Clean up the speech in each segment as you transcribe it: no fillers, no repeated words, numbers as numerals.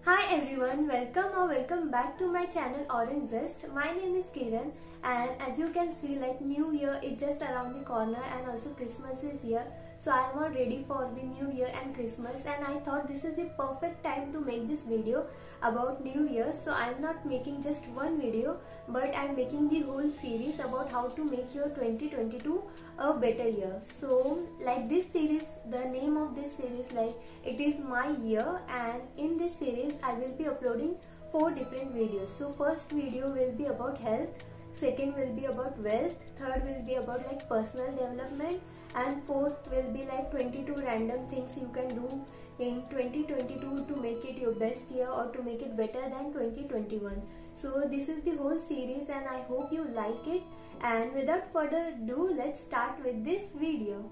Hi everyone, welcome back to my channel Orange Zest. My name is Kiran and as you can see, like, new year is just around the corner and also Christmas is here. So I am all ready for the new year and Christmas, and I thought this is the perfect time to make this video about new year. So I am not making just one video, but I am making the whole series about how to make your 2022 a better year. So like this series, the name of this series, like, it is my year, and in this series I will be uploading 4 different videos. So first video will be about health, second will be about wealth, third will be about like personal development, and fourth will be like 22 random things you can do in 2022 to make it your best year or to make it better than 2021. So this is the whole series and I hope you like it, and without further ado, let's start with this video.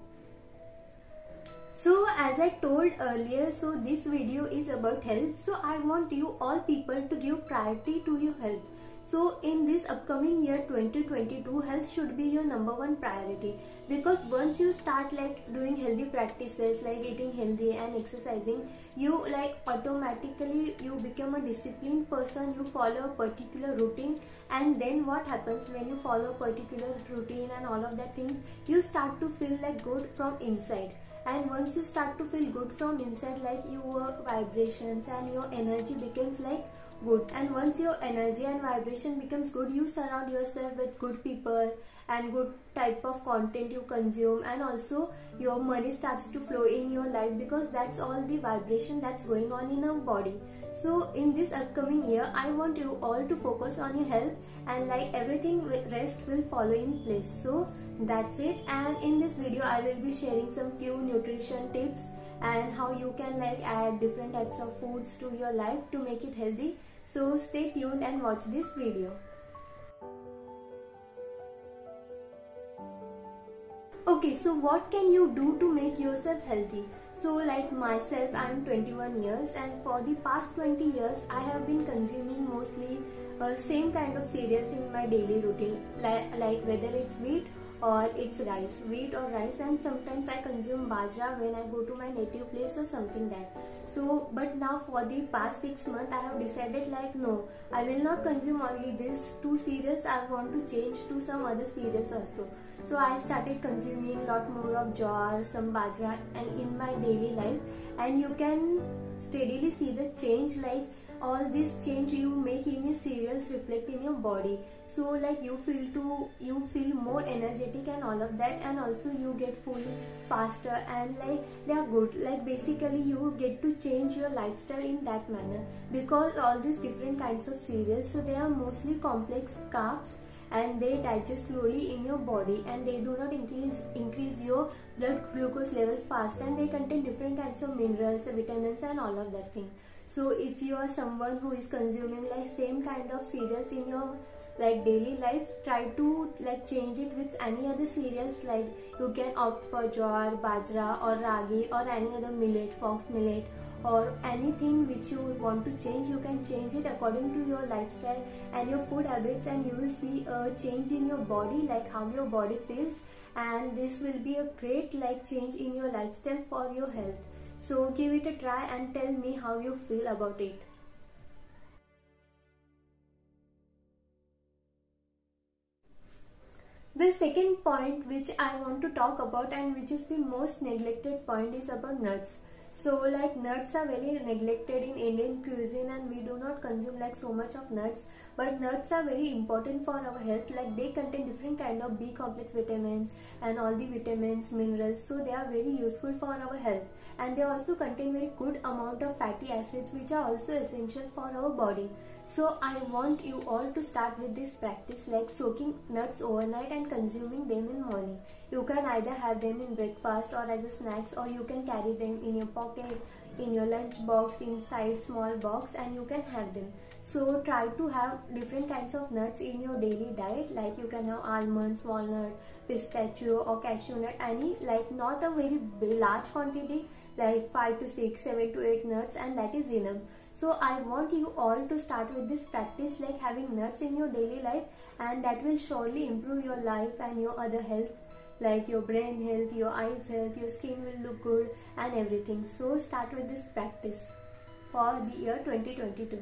So as I told earlier, so this video is about health. So I want you all people to give priority to your health. So in this upcoming year 2022, health should be your #1 priority, because once you start like doing healthy practices like eating healthy and exercising, you like automatically you become a disciplined person. You follow a particular routine, and then what happens when you follow a particular routine and all of that things, you start to feel like good from inside. And once you start to feel good from inside, like your vibrations and your energy becomes like good, and once your energy and vibration becomes good, you surround yourself with good people and good type of content you consume, and also your money starts to flow in your life, because that's all the vibration that's going on in our body. So in this upcoming year, I want you all to focus on your health, and like everything rest will follow in place. So that's it, and in this video I will be sharing some few nutrition tips and how you can like add different types of foods to your life to make it healthy. So stay tuned and watch this video. Okay, so what can you do to make yourself healthy? So like myself, I am 21 years, and for the past 20 years I have been consuming mostly same kind of cereals in my daily routine, like whether it's wheat or it's wheat or rice, and sometimes I consume bajra when I go to my native place or something that. So but now for the past 6 months I have decided like, no, I will not consume only these 2 cereals, I want to change to some other cereals also. So I started consuming lot more of jowar, some bajra, and in my daily life, and you can steadily see the change, like all this change you make in your cereals reflect in your body. So like you feel more energetic and all of that, and also you get full faster, and like they are good. Like basically you get to change your lifestyle in that manner, because all these different kinds of cereals, so they are mostly complex carbs, and they digest slowly in your body, and they do not increase your blood glucose level fast, and they contain different kinds of minerals, vitamins, and all of that thing. So if you are someone who is consuming like same kind of cereals in your like daily life, try to like change it with any other cereals. Like you can opt for jowar, bajra, or ragi, or any other millet, fox millet, or anything which you want to change. You can change it according to your lifestyle and your food habits, and you will see a change in your body, like how your body feels, and this will be a great like change in your lifestyle for your health. So give it a try and tell me how you feel about it. The second point which I want to talk about, and which is the most neglected point, is about nuts. So like nuts are very neglected in Indian cuisine, and we do not consume like so much of nuts, but nuts are very important for our health. Like they contain different kind of B complex vitamins and all the vitamins, minerals, so they are very useful for our health, and they also contain very good amount of fatty acids which are also essential for our body. So I want you all to start with this practice, like soaking nuts overnight and consuming them in morning. You can either have them in breakfast or as a snacks, or you can carry them in your pocket, in your lunch box, inside small box, and you can have them. So try to have different kinds of nuts in your daily diet, like you can have almonds, walnut, pistachio, or cashew nut, any, like not a very large quantity, like 5 to 6, 7 to 8 nuts, and that is enough. So I want you all to start with this practice, like having nuts in your daily life, and that will surely improve your life and your other health, like your brain health, your eyes health, your skin will look good and everything. So start with this practice for the year 2022.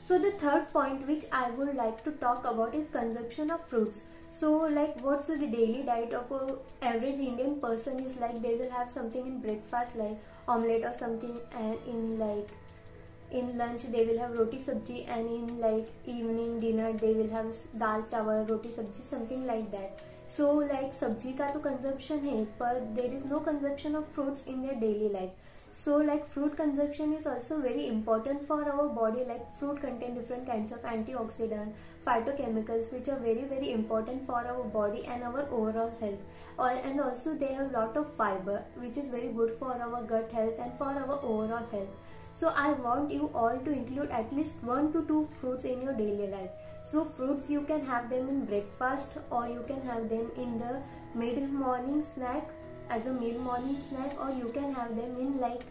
So the third point which I would like to talk about is consumption of fruits. So like what's the daily diet of a average Indian person is like, they will have something in breakfast like omelette or something, and in lunch they will have roti sabji, and in like evening dinner they will have dal chawal roti sabji, something like that. So like sabji का तो consumption है, but there is no consumption of fruits in their daily life. So like fruit consumption is also very important for our body. Like fruit contain different kinds of antioxidant, phytochemicals, which are very important for our body and our overall health. And also they have lot of fiber, which is very good for our gut health and for our overall health. So I want you all to include at least 1 to 2 fruits in your daily life. So fruits, you can have them in breakfast, or you can have them in the mid-morning snack as a mid-morning snack, or you can have them in like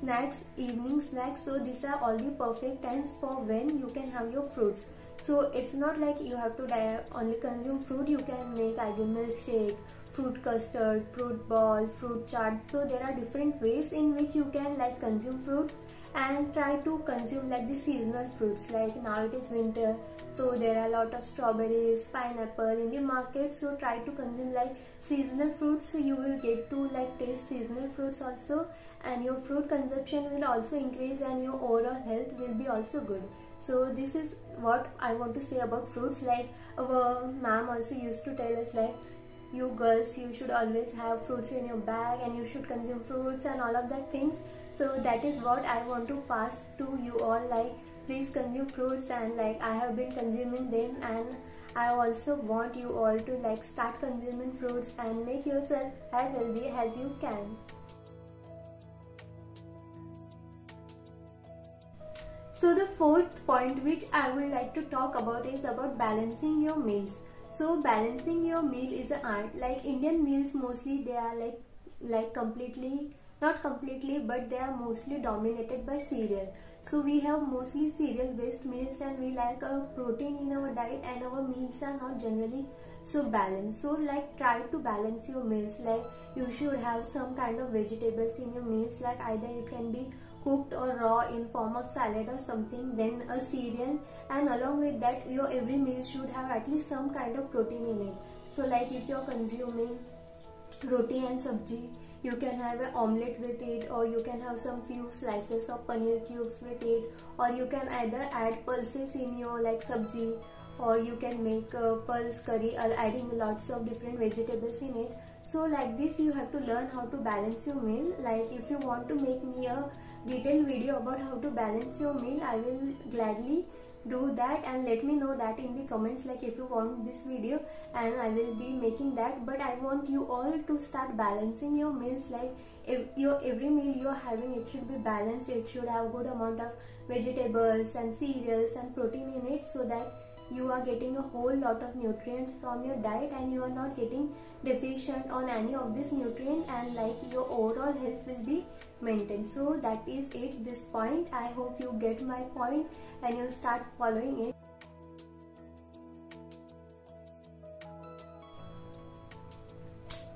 snacks, evening snacks. So these are all the perfect times for when you can have your fruits. So it's not like you have to only consume fruit. You can make either milkshake, fruit custard, fruit ball, fruit chaat. So there are different ways in which you can like consume fruits, and try to consume like the seasonal fruits. Like now it is winter, so there are a lot of strawberries, pineapple in the market. So try to consume like seasonal fruits, so you will get to like taste seasonal fruits also, and your fruit consumption will also increase, and your overall health will be also good. So this is what I want to say about fruits. Like our ma'am also used to tell us like, you girls, you should always have fruits in your bag, and you should consume fruits and all of that things. So that is what I want to pass to you all. Like please consume fruits, and like I have been consuming them, and I also want you all to like start consuming fruits and make yourself as healthy as you can. So the fourth point which I would like to talk about is about balancing your meals. So balancing your meal is an art. Like Indian meals, mostly they are like completely, not completely, but they are mostly dominated by cereal. So we have mostly cereal based meals, and we like a protein in our diet, and our meals are not generally so balanced. So like try to balance your meals. Like you should have some kind of vegetables in your meals, like either it can be cooked or raw in form of salad or something, then a cereal, and along with that your every meal should have at least some kind of protein in it. So like if you're consuming roti and sabji, you can have an omelette with it, or you can have some few slices of paneer cubes with it, or you can either add pulses in your like sabji, or you can make a pulse curry adding lots of different vegetables in it. So like this you have to learn how to balance your meal. Like if you want to make me a detailed video about how to balance your meal, I will gladly do that, and let me know that in the comments, like if you want this video, and I will be making that. But I want you all to start balancing your meals. Like if your every meal you are having, it should be balanced. It should have good amount of vegetables and cereals and protein in it, so that you are getting a whole lot of nutrients from your diet, and you are not getting deficient on any of this nutrient, and like your overall health will be maintained. So that is it, this point. I hope you get my point and you start following it.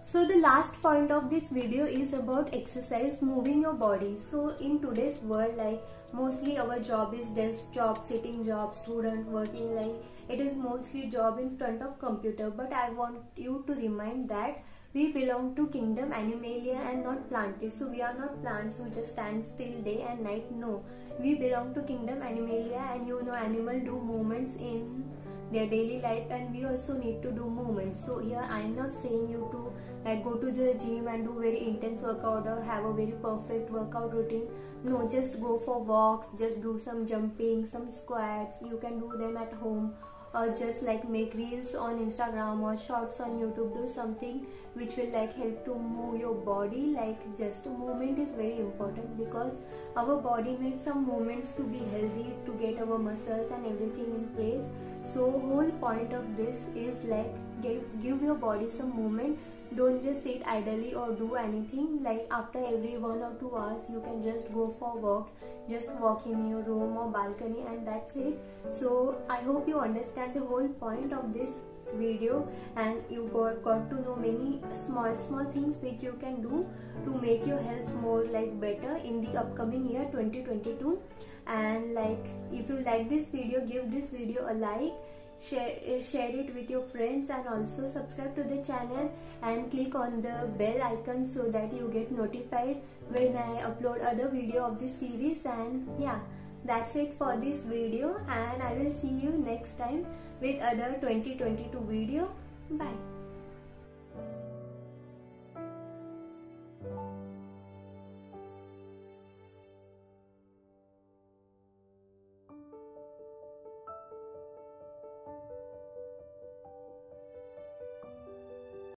So the last point of this video is about exercise, moving your body. So in today's world, like mostly our job is desk job, sitting job, student working, like it is mostly job in front of computer. But I want you to remind that we belong to kingdom Animalia and not Plantis. So we are not plants who just stand still day and night. No, we belong to kingdom Animalia, and you know animal do movements in their daily life, and we also need to do movements. So here I am not saying you to like go to the gym and do very intense workout or have a very perfect workout routine. No, just go for walks, just do some jumping, some squats. You can do them at home, or just like make reels on Instagram or shorts on YouTube. Do something which will like help to move your body. Like just movement is very important, because our body needs some movements to be healthy, to get our muscles and everything in place. So whole point of this is like give your body some movement. Don't just sit idly or do anything. Like after every 1 or 2 hours you can just go for a walk, just walk in your room or balcony, and that's it. So I hope you understand the whole point of this video, and you got to know many small things which you can do to make your health more like better in the upcoming year 2022. And like, if you like this video, give this video a like, share it with your friends, and also subscribe to the channel and click on the bell icon so that you get notified when I upload other video of this series. And yeah, that's it for this video, and I will see you next time with other 2022 video. Bye.